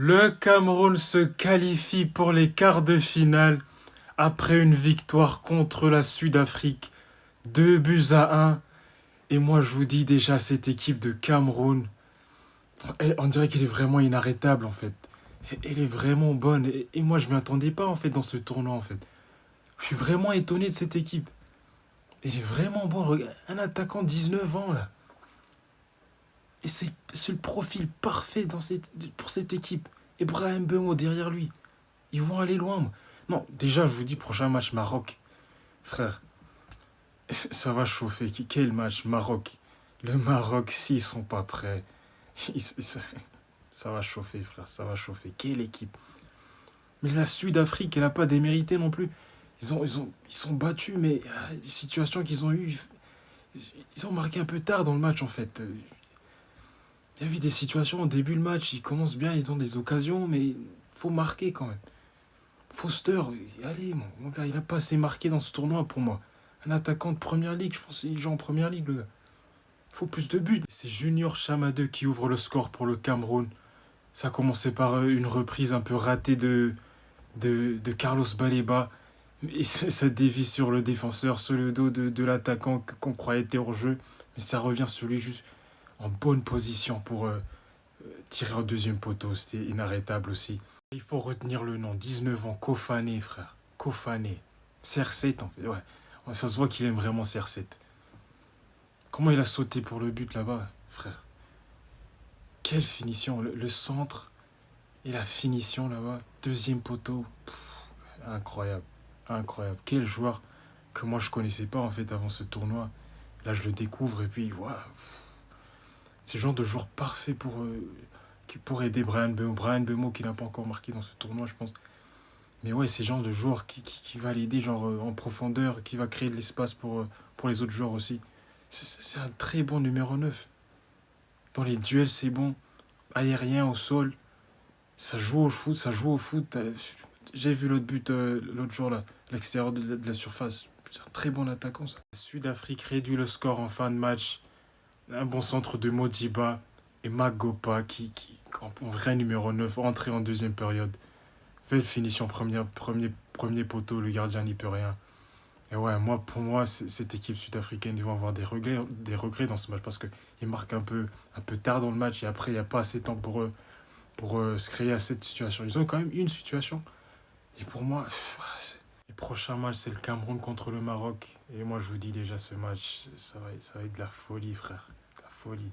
Le Cameroun se qualifie pour les quarts de finale après une victoire contre la Sud-Afrique. 2 buts à 1. Et moi, je vous dis déjà, cette équipe de Cameroun, on dirait qu'elle est vraiment inarrêtable en fait. Elle est vraiment bonne. Et moi, je ne m'y attendais pas en fait dans ce tournoi en fait. Je suis vraiment étonné de cette équipe. Elle est vraiment bonne. Regarde, un attaquant de 19 ans là. Et c'est le profil parfait pour cette équipe. Et Brahim Bemo derrière lui. Ils vont aller loin. Non, déjà, je vous dis, prochain match Maroc. Frère, ça va chauffer. Quel match Maroc. Le Maroc, s'ils sont pas prêts, ça va chauffer, frère. Ça va chauffer. Quelle équipe. Mais la Sud-Afrique, elle n'a pas démérité non plus. Ils sont battus, mais les situations qu'ils ont eues, ils ont marqué un peu tard dans le match en fait. Il y a eu des situations au début du match, ils commencent bien, ils ont des occasions, mais il faut marquer quand même. Foster, allez, mon gars, il a pas assez marqué dans ce tournoi pour moi. Un attaquant de première ligue, je pense qu'il joue en première ligue, le gars. Il faut plus de buts. C'est Junior Chamadeux qui ouvre le score pour le Cameroun. Ça a commencé par une reprise un peu ratée de Carlos Baleba. Et ça dévie sur le défenseur, sur le dos de l'attaquant qu'on croyait était hors jeu. Mais ça revient sur lui juste en bonne position pour tirer au deuxième poteau. C'était inarrêtable aussi. Il faut retenir le nom. 19 ans, Kofané, frère. Kofané. CR7, en fait. Ouais. Ouais, ça se voit qu'il aime vraiment CR7. Comment il a sauté pour le but là-bas, frère. Quelle finition. Le centre et la finition là-bas. Deuxième poteau. Incroyable. Incroyable. Quel joueur que moi je connaissais pas en fait avant ce tournoi. Là, je le découvre et puis, waouh. C'est le genre de joueur parfait pour aider Bryan Mbeumo. Bryan Mbeumo qui n'a pas encore marqué dans ce tournoi, je pense. Mais ouais, c'est le genre de joueur qui va l'aider genre en profondeur, qui va créer de l'espace pour les autres joueurs aussi. C'est un très bon numéro 9. Dans les duels, c'est bon. Aérien, au sol. Ça joue au foot, ça joue au foot. J'ai vu l'autre but l'autre jour là, à l'extérieur de la surface. C'est un très bon attaquant ça. Sud-Afrique réduit le score en fin de match. Un bon centre de Modiba et Magopa en vrai numéro 9, entré en deuxième période. Belle finition, premier poteau, le gardien n'y peut rien. Et ouais, pour moi, cette équipe sud-africaine, ils vont avoir des regrets dans ce match parce qu'ils marquent un peu tard dans le match et après, il n'y a pas assez de temps pour se créer à cette situation. Ils ont quand même une situation. Et pour moi, le prochain match, c'est le Cameroun contre le Maroc. Et moi, je vous dis déjà, ce match, ça va être de la folie, frère. De la folie.